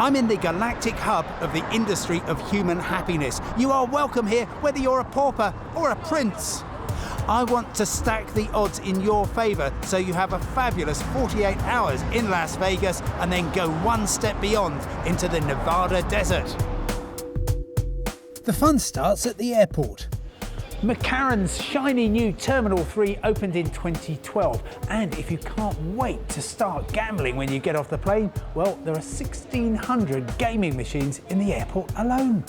I'm in the galactic hub of the industry of human happiness. You are welcome here, whether you're a pauper or a prince. I want to stack the odds in your favour so you have a fabulous 48 hours in Las Vegas and then go one step beyond into the Nevada desert. The fun starts at the airport. McCarran's shiny new Terminal 3 opened in 2012, and if you can't wait to start gambling when you get off the plane, well, there are 1,600 gaming machines in the airport alone.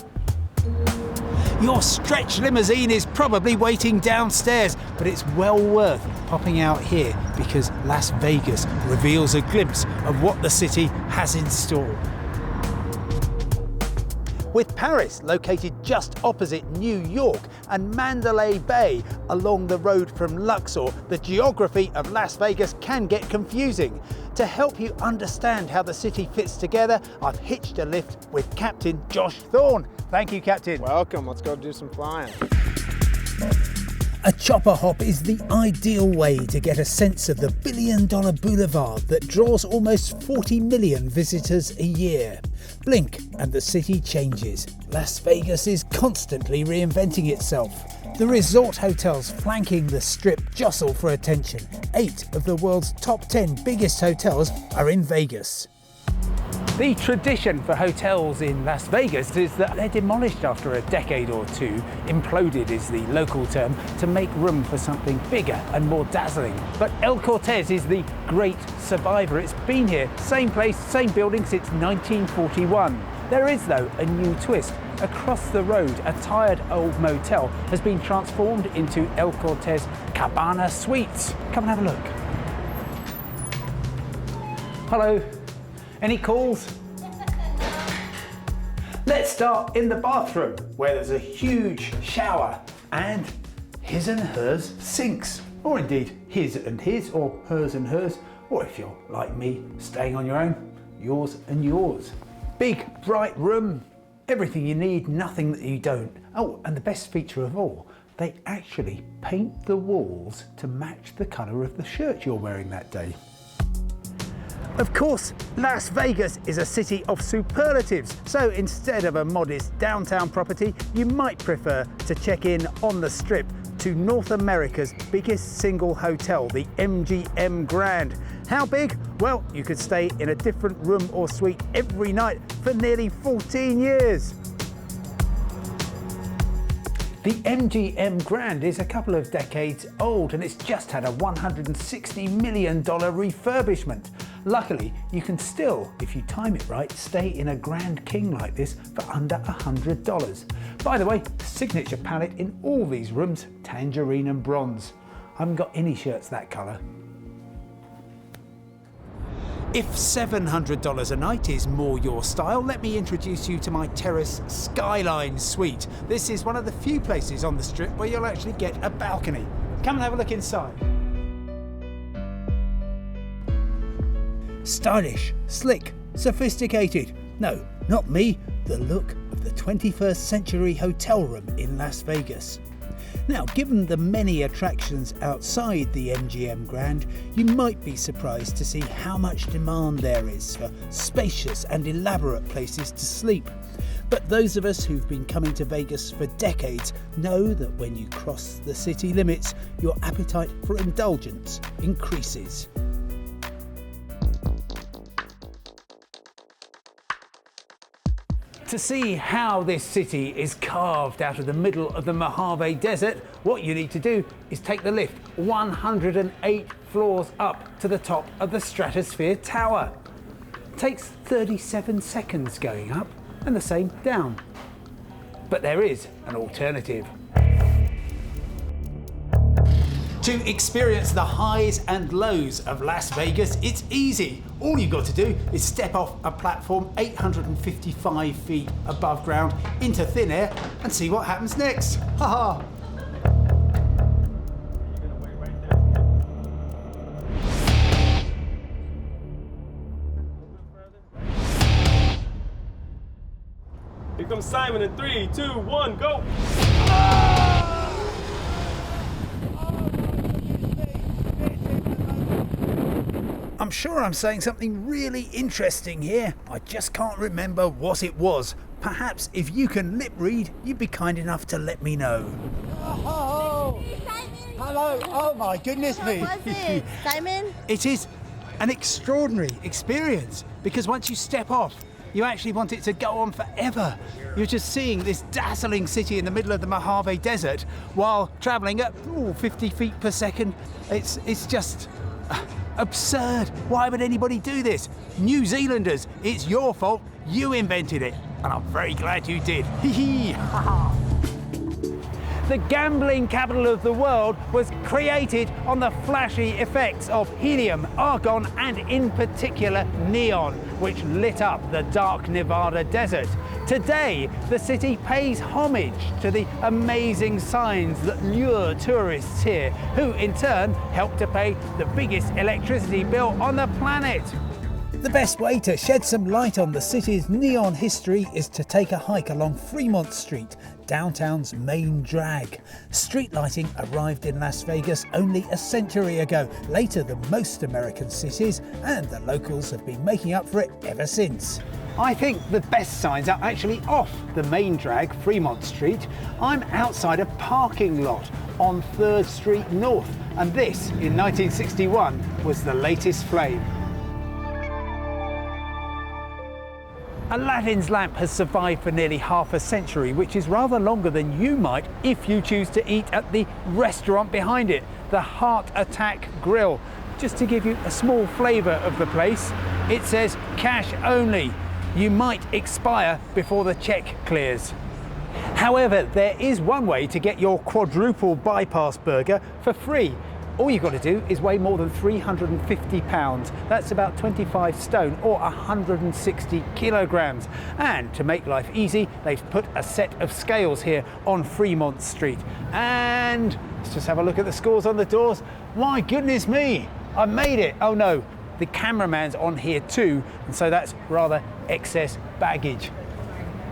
Your stretch limousine is probably waiting downstairs, but it's well worth popping out here because Las Vegas reveals a glimpse of what the city has in store. With Paris located just opposite New York and Mandalay Bay along the road from Luxor, the geography of Las Vegas can get confusing. To help you understand how the city fits together, I've hitched a lift with Captain Josh Thorne. Thank you, Captain. Welcome, let's go do some flying. A chopper hop is the ideal way to get a sense of the billion-dollar boulevard that draws almost 40 million visitors a year. Blink and the city changes. Las Vegas is constantly reinventing itself. The resort hotels flanking the Strip jostle for attention. 8 of the world's top 10 biggest hotels are in Vegas. The tradition for hotels in Las Vegas is that they're demolished after a decade or two, imploded is the local term, to make room for something bigger and more dazzling. But El Cortez is the great survivor. It's been here, same place, same building since 1941. There is, though, a new twist. Across the road, a tired old motel has been transformed into El Cortez Cabana Suites. Come and have a look. Hello. Any calls? Let's start in the bathroom, where there's a huge shower and his and hers sinks. Or indeed, his and his, or hers and hers, or if you're like me, staying on your own, yours and yours. Big, bright room, everything you need, nothing that you don't. Oh, and the best feature of all, they actually paint the walls to match the colour of the shirt you're wearing that day. Of course, Las Vegas is a city of superlatives, so instead of a modest downtown property, you might prefer to check in on the Strip to North America's biggest single hotel, the MGM Grand. How big? Well, you could stay in a different room or suite every night for nearly 14 years. The MGM Grand is a couple of decades old and it's just had a $160 million refurbishment. Luckily, you can still, if you time it right, stay in a Grand King like this for under $100. By the way, signature palette in all these rooms, tangerine and bronze. I haven't got any shirts that colour. If $700 a night is more your style, let me introduce you to my Terrace Skyline Suite. This is one of the few places on the Strip where you'll actually get a balcony. Come and have a look inside. Stylish, slick, sophisticated. No, not me, the look of the 21st century hotel room in Las Vegas. Now, given the many attractions outside the MGM Grand, you might be surprised to see how much demand there is for spacious and elaborate places to sleep. But those of us who've been coming to Vegas for decades know that when you cross the city limits, your appetite for indulgence increases. To see how this city is carved out of the middle of the Mojave Desert, what you need to do is take the lift 108 floors up to the top of the Stratosphere Tower. It takes 37 seconds going up and the same down. But there is an alternative. To experience the highs and lows of Las Vegas, it's easy. All you've got to do is step off a platform 855 feet above ground into thin air and see what happens next. Ha ha! Here comes Simon in 3, 2, 1, go! I'm sure I'm saying something really interesting here. I just can't remember what it was. Perhaps if you can lip read, you'd be kind enough to let me know. Oh, hello. Oh my goodness me. What was it, Simon? It is an extraordinary experience because once you step off, you actually want it to go on forever. You're just seeing this dazzling city in the middle of the Mojave Desert while travelling at 50 feet per second. It's just absurd. Why would anybody do this? New Zealanders, it's your fault. You invented it. And I'm very glad you did. Hee hee. The gambling capital of the world was created on the flashy effects of helium, argon, and in particular neon, which lit up the dark Nevada desert. Today, the city pays homage to the amazing signs that lure tourists here, who in turn help to pay the biggest electricity bill on the planet. The best way to shed some light on the city's neon history is to take a hike along Fremont Street, downtown's main drag. Street lighting arrived in Las Vegas only a century ago, later than most American cities, and the locals have been making up for it ever since. I think the best signs are actually off the main drag, Fremont Street. I'm outside a parking lot on 3rd Street North, and this, in 1961, was the latest flame. Aladdin's lamp has survived for nearly half a century, which is rather longer than you might if you choose to eat at the restaurant behind it, the Heart Attack Grill. Just to give you a small flavour of the place, it says cash only. You might expire before the check clears. However, there is one way to get your quadruple bypass burger for free. All you've got to do is weigh more than 350 pounds. That's about 25 stone or 160 kilograms. And to make life easy, they've put a set of scales here on Fremont Street. And let's just have a look at the scores on the doors. My goodness me, I made it. Oh no, the cameraman's on here too, and so that's rather excess baggage.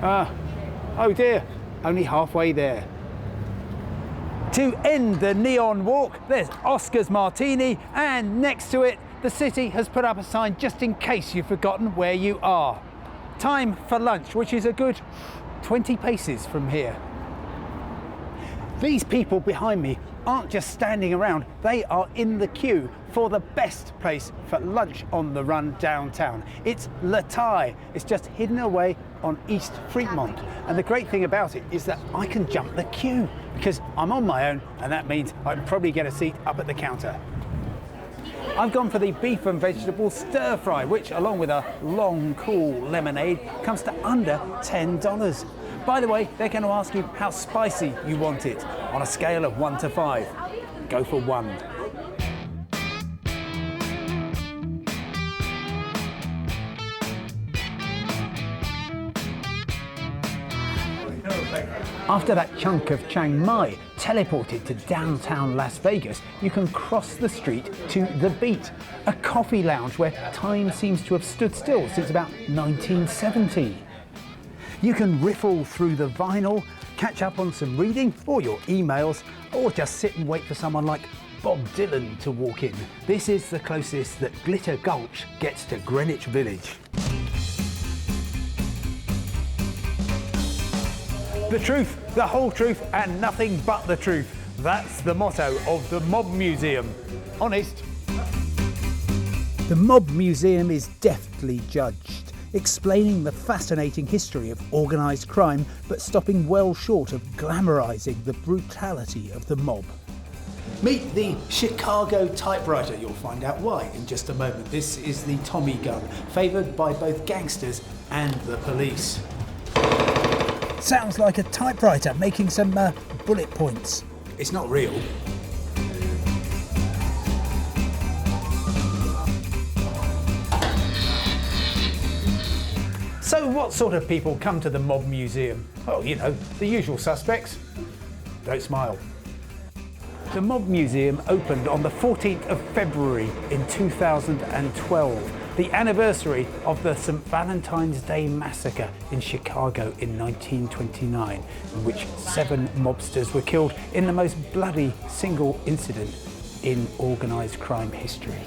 Oh dear, only halfway there. To end the neon walk, there's Oscar's Martini, and next to it, the city has put up a sign just in case you've forgotten where you are. Time for lunch, which is a good 20 paces from here. These people behind me aren't just standing around, they are in the queue for the best place for lunch on the run downtown. It's La Thai. It's just hidden away on East Fremont. And the great thing about it is that I can jump the queue because I'm on my own, and that means I can probably get a seat up at the counter. I've gone for the beef and vegetable stir fry, which along with a long cool lemonade comes to under $10. By the way, they're going to ask you how spicy you want it on a scale of 1 to 5. Go for 1. After that chunk of Chiang Mai teleported to downtown Las Vegas, you can cross the street to The Beat, a coffee lounge where time seems to have stood still since about 1970. You can riffle through the vinyl, catch up on some reading or your emails, or just sit and wait for someone like Bob Dylan to walk in. This is the closest that Glitter Gulch gets to Greenwich Village. The truth, the whole truth, and nothing but the truth. That's the motto of the Mob Museum. Honest. The Mob Museum is deftly judged, explaining the fascinating history of organised crime, but stopping well short of glamorising the brutality of the mob. Meet the Chicago typewriter. You'll find out why in just a moment. This is the Tommy gun, favoured by both gangsters and the police. Sounds like a typewriter making some bullet points. It's not real. So what sort of people come to the Mob Museum? Well, you know, the usual suspects. Don't smile. The Mob Museum opened on the 14th of February in 2012, the anniversary of the St. Valentine's Day massacre in Chicago in 1929, in which 7 mobsters were killed in the most bloody single incident in organised crime history.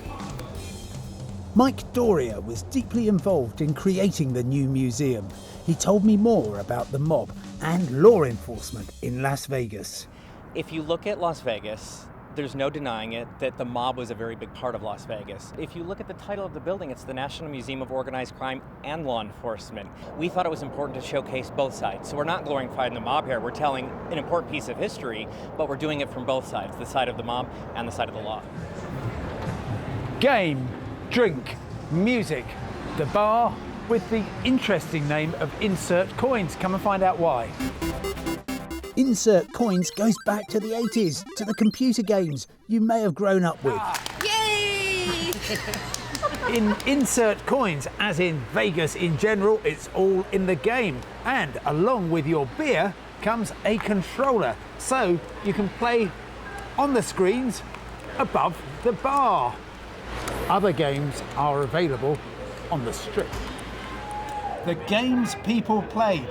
Mike Doria was deeply involved in creating the new museum. He told me more about the mob and law enforcement in Las Vegas. If you look at Las Vegas, there's no denying it that the mob was a very big part of Las Vegas. If you look at the title of the building, it's the National Museum of Organized Crime and Law Enforcement. We thought it was important to showcase both sides. So we're not glorifying the mob here. We're telling an important piece of history, but we're doing it from both sides, the side of the mob and the side of the law. Game, drink, music, the bar with the interesting name of Insert Coins. Come and find out why. Insert Coins goes back to the 80s, to the computer games you may have grown up with. Yay! In Insert Coins, as in Vegas in general, it's all in the game. And along with your beer comes a controller, so you can play on the screens above the bar. Other games are available on the strip. The games people play.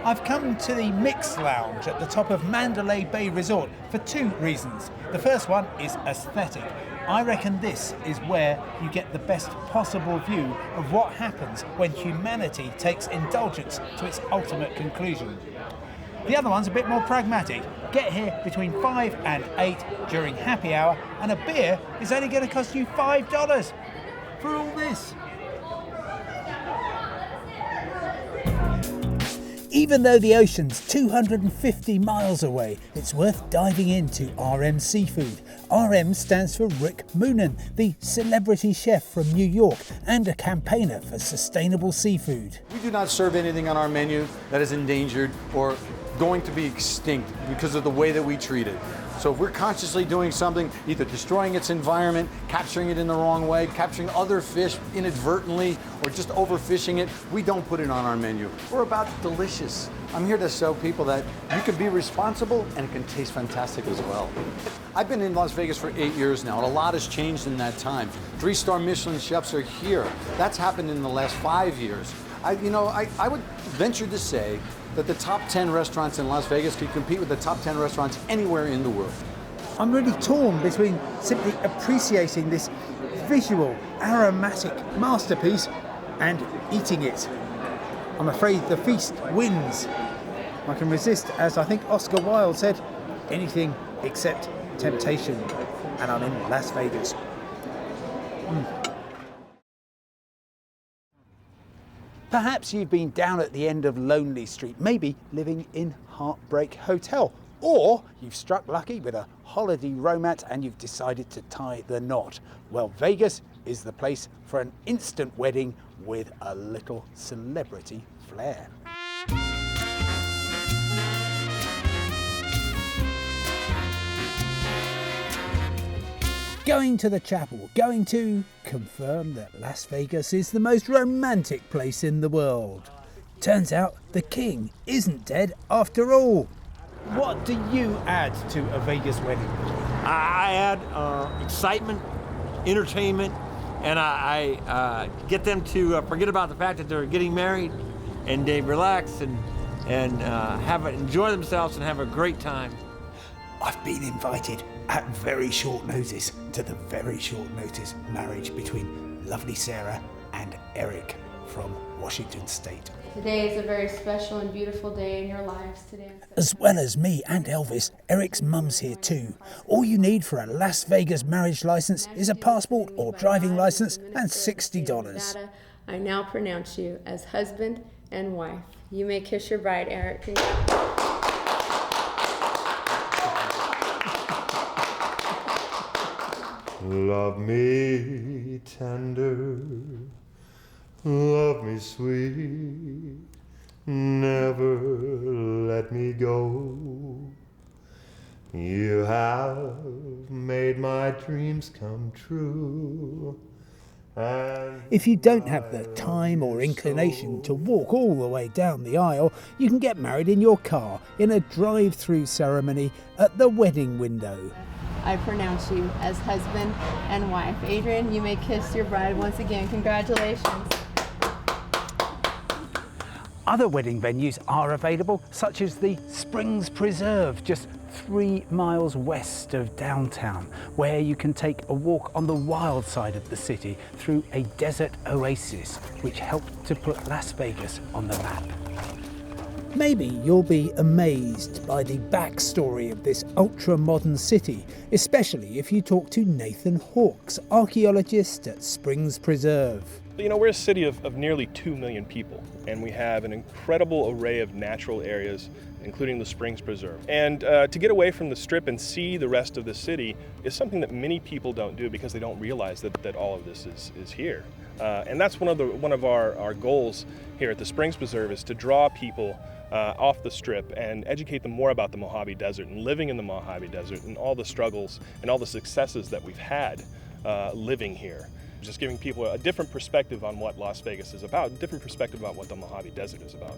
I've come to the Mix Lounge at the top of Mandalay Bay Resort for two reasons. The first one is aesthetic. I reckon this is where you get the best possible view of what happens when humanity takes indulgence to its ultimate conclusion. The other one's a bit more pragmatic. Get here between 5 and 8 during happy hour, and a beer is only going to cost you $5 for all this. Even though the ocean's 250 miles away, it's worth diving into RM Seafood. RM stands for Rick Moonen, the celebrity chef from New York and a campaigner for sustainable seafood. We do not serve anything on our menu that is endangered or going to be extinct because of the way that we treat it. So if we're consciously doing something, either destroying its environment, capturing it in the wrong way, capturing other fish inadvertently, or just overfishing it, we don't put it on our menu. We're about delicious. I'm here to show people that you can be responsible and it can taste fantastic as well. I've been in Las Vegas for 8 years now, and a lot has changed in that time. 3-star Michelin chefs are here. That's happened in the last 5 years. I would venture to say that the top 10 restaurants in Las Vegas could compete with the top 10 restaurants anywhere in the world. I'm really torn between simply appreciating this visual, aromatic masterpiece and eating it. I'm afraid the feast wins. I can resist, as I think Oscar Wilde said, anything except temptation. And I'm in Las Vegas. Perhaps you've been down at the end of Lonely Street, maybe living in Heartbreak Hotel, or you've struck lucky with a holiday romance and you've decided to tie the knot. Well, Vegas is the place for an instant wedding with a little celebrity flair. Going to the chapel, going to confirm that Las Vegas is the most romantic place in the world. Turns out the king isn't dead after all. What do you add to a Vegas wedding? I add excitement, entertainment, and I get them to forget about the fact that they're getting married, and they relax and enjoy themselves and have a great time. I've been invited at very short notice to the very short notice marriage between lovely Sarah and Eric from Washington State. Today is a very special and beautiful day in your lives today. As well as me and Elvis, Eric's mum's here too. All you need for a Las Vegas marriage license is a passport or driving license and $60. I now pronounce you as husband and wife. You may kiss your bride, Eric. Love me tender, love me sweet, never let me go. You have made my dreams come true. If you don't have the time or inclination to walk all the way down the aisle, you can get married in your car in a drive-through ceremony at the wedding window. I pronounce you as husband and wife. Adrian, you may kiss your bride once again. Congratulations. Other wedding venues are available, such as the Springs Preserve, just 3 miles west of downtown, where you can take a walk on the wild side of the city through a desert oasis, which helped to put Las Vegas on the map. Maybe you'll be amazed by the backstory of this ultra-modern city, especially if you talk to Nathan Hawkes, archaeologist at Springs Preserve. You know, we're a city of nearly 2 million people, and we have an incredible array of natural areas, including the Springs Preserve. And to get away from the Strip and see the rest of the city is something that many people don't do because they don't realize that all of this is here. And that's one of our goals here at the Springs Preserve, is to draw people off the Strip and educate them more about the Mojave Desert and living in the Mojave Desert and all the struggles and all the successes that we've had living here. Just giving people a different perspective on what Las Vegas is about, a different perspective about what the Mojave Desert is about.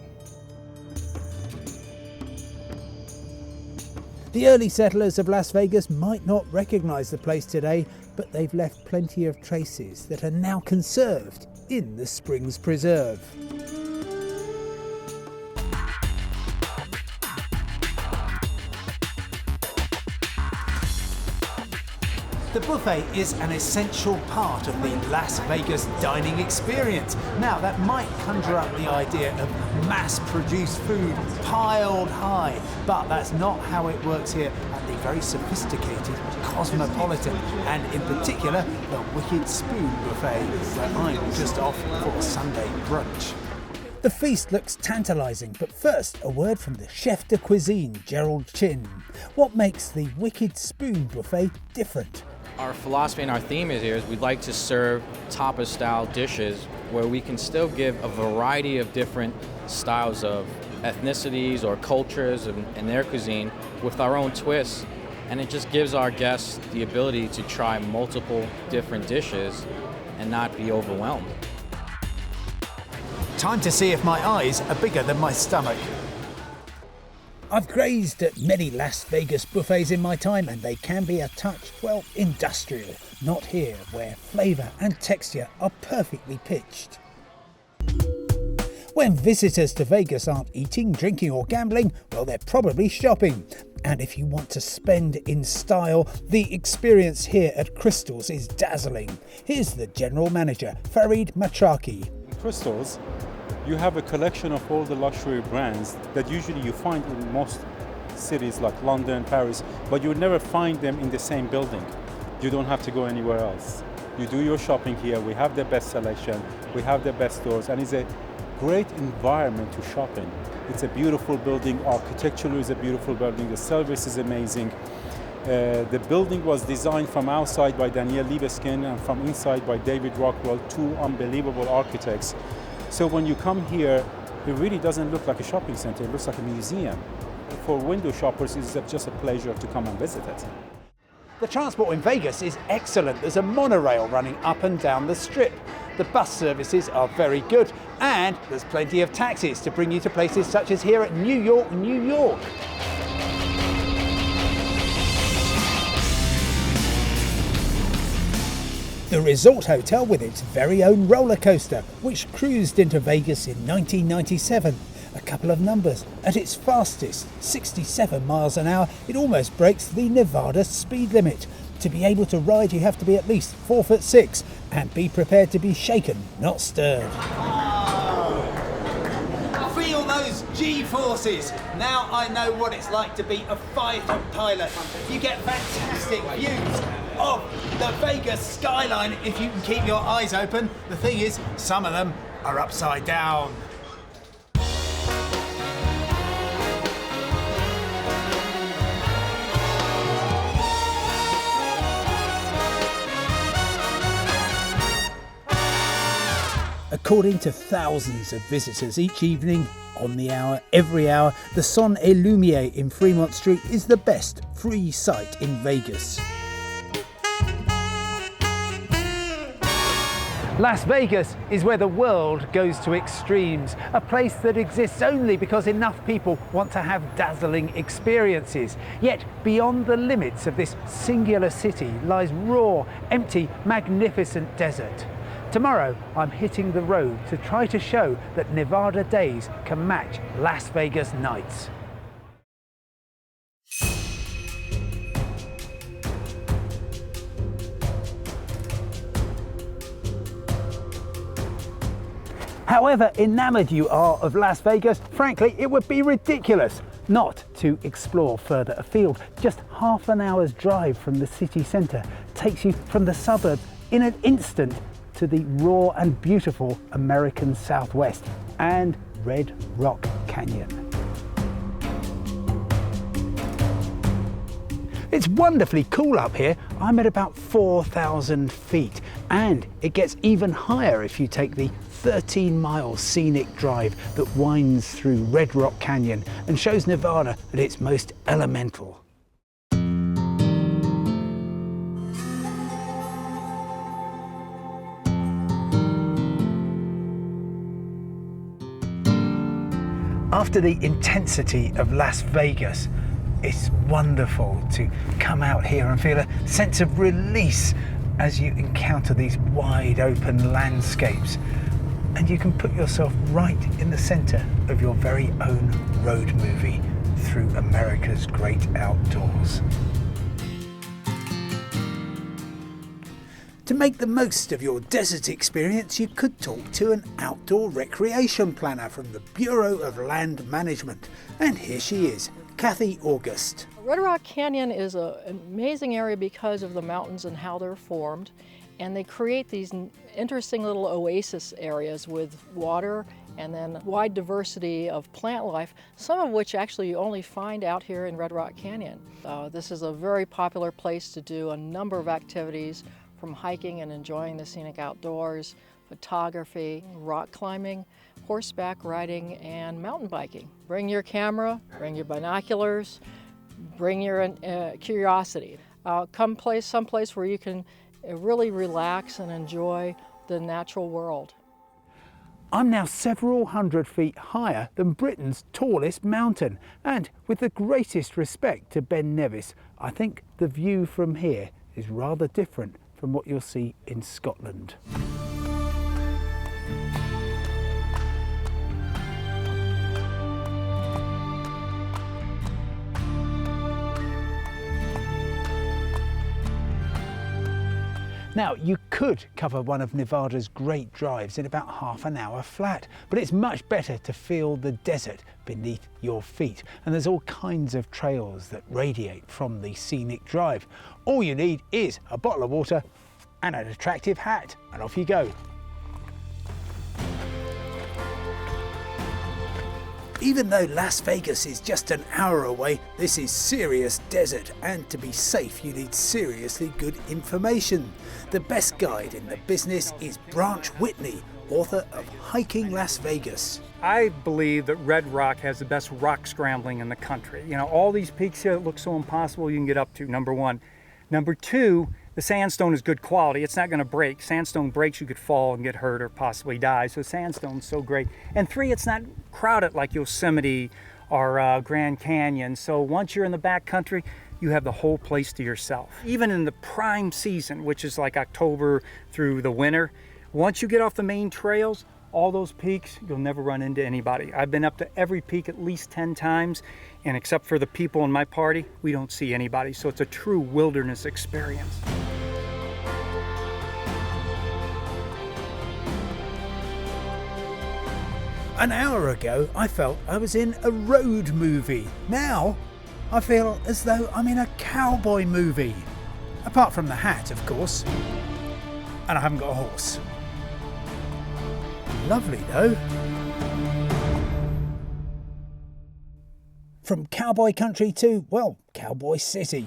The early settlers of Las Vegas might not recognize the place today, but they've left plenty of traces that are now conserved in the Springs Preserve. The buffet is an essential part of the Las Vegas dining experience. Now, that might conjure up the idea of mass-produced food piled high, but that's not how it works here at the very sophisticated Cosmopolitan, and in particular, the Wicked Spoon Buffet, where I'm just off for Sunday brunch. The feast looks tantalising, but first, a word from the chef de cuisine, Gerald Chin. What makes the Wicked Spoon Buffet different? Our philosophy and our theme is we'd like to serve tapas-style dishes where we can still give a variety of different styles of ethnicities or cultures in their cuisine with our own twists, and it just gives our guests the ability to try multiple different dishes and not be overwhelmed. Time to see if my eyes are bigger than my stomach. I've grazed at many Las Vegas buffets in my time, and they can be a touch, well, industrial. Not here, where flavour and texture are perfectly pitched. When visitors to Vegas aren't eating, drinking or gambling, well, they're probably shopping. And if you want to spend in style, the experience here at Crystals is dazzling. Here's the general manager, Farid Matraki. Crystals, you have a collection of all the luxury brands that usually you find in most cities like London, Paris, but you would never find them in the same building. You don't have to go anywhere else. You do your shopping here. We have the best selection, we have the best stores, and it's a great environment to shop in. It's a beautiful building, architecturally it's a beautiful building, the service is amazing. The building was designed from outside by Daniel Libeskind and from inside by David Rockwell, two unbelievable architects. So when you come here, it really doesn't look like a shopping center, it looks like a museum. For window shoppers, it's just a pleasure to come and visit it. The transport in Vegas is excellent. There's a monorail running up and down the Strip. The bus services are very good, and there's plenty of taxis to bring you to places such as here at New York, New York. The Resort Hotel with its very own roller coaster, which cruised into Vegas in 1997. A couple of numbers. At its fastest, 67 miles an hour, it almost breaks the Nevada speed limit. To be able to ride, you have to be at least 4'6" and be prepared to be shaken, not stirred. Feel those G-forces. Now I know what it's like to be a fighter pilot. You get fantastic views of the Vegas skyline if you can keep your eyes open. The thing is, some of them are upside down. According to thousands of visitors each evening, on the hour, every hour, the Son et Lumiere in Fremont Street is the best free sight in Vegas. Las Vegas is where the world goes to extremes, a place that exists only because enough people want to have dazzling experiences. Yet beyond the limits of this singular city lies raw, empty, magnificent desert. Tomorrow, I'm hitting the road to try to show that Nevada days can match Las Vegas nights. However enamoured you are of Las Vegas, frankly, it would be ridiculous not to explore further afield. Just half an hour's drive from the city centre takes you from the suburbs in an instant to the raw and beautiful American Southwest and Red Rock Canyon. It's wonderfully cool up here. I'm at about 4,000 feet, and it gets even higher if you take the 13-mile scenic drive that winds through Red Rock Canyon and shows Nevada at its most elemental. After the intensity of Las Vegas, it's wonderful to come out here and feel a sense of release as you encounter these wide open landscapes. And you can put yourself right in the centre of your very own road movie through America's great outdoors. To make the most of your desert experience, you could talk to an outdoor recreation planner from the Bureau of Land Management. And here she is, Kathy August. Red Rock Canyon is an amazing area because of the mountains and how they're formed. And they create these interesting little oasis areas with water and then wide diversity of plant life, some of which actually you only find out here in Red Rock Canyon. This is a very popular place to do a number of activities, from hiking and enjoying the scenic outdoors, photography, rock climbing, horseback riding, and mountain biking. Bring your camera, bring your binoculars, bring your curiosity. Come someplace where you can really relax and enjoy the natural world. I'm now several hundred feet higher than Britain's tallest mountain, and with the greatest respect to Ben Nevis, I think the view from here is rather different from what you'll see in Scotland. Now, you could cover one of Nevada's great drives in about half an hour flat, but it's much better to feel the desert beneath your feet. And there's all kinds of trails that radiate from the scenic drive. All you need is a bottle of water and an attractive hat, and off you go. Even though Las Vegas is just an hour away, this is serious desert, and to be safe you need seriously good information. The best guide in the business is Branch Whitney, author of Hiking Las Vegas. I believe that Red Rock has the best rock scrambling in the country. You know, all these peaks here that look so impossible you can get up to, number one. Number two, the sandstone is good quality. It's not going to break. Sandstone breaks, you could fall and get hurt or possibly die. So sandstone's so great. And three, it's not crowded like Yosemite or Grand Canyon. So once you're in the backcountry, you have the whole place to yourself. Even in the prime season, which is like October through the winter, once you get off the main trails, all those peaks, you'll never run into anybody. I've been up to every peak at least 10 times, and except for the people in my party, we don't see anybody. So it's a true wilderness experience. An hour ago, I felt I was in a road movie. Now, I feel as though I'm in a cowboy movie. Apart from the hat, of course. And I haven't got a horse. Lovely, though. From cowboy country to, well, cowboy city.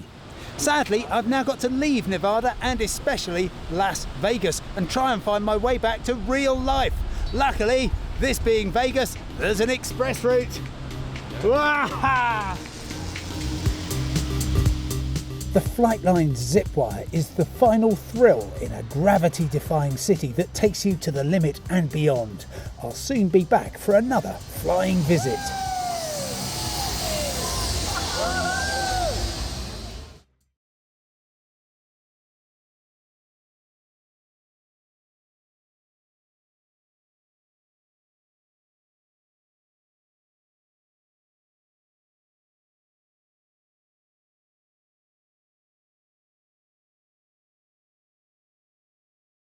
Sadly, I've now got to leave Nevada and especially Las Vegas and try and find my way back to real life. Luckily, this being Vegas, there's an express route. Wah-ha! The Flightline's Zipwire is the final thrill in a gravity-defying city that takes you to the limit and beyond. I'll soon be back for another flying visit.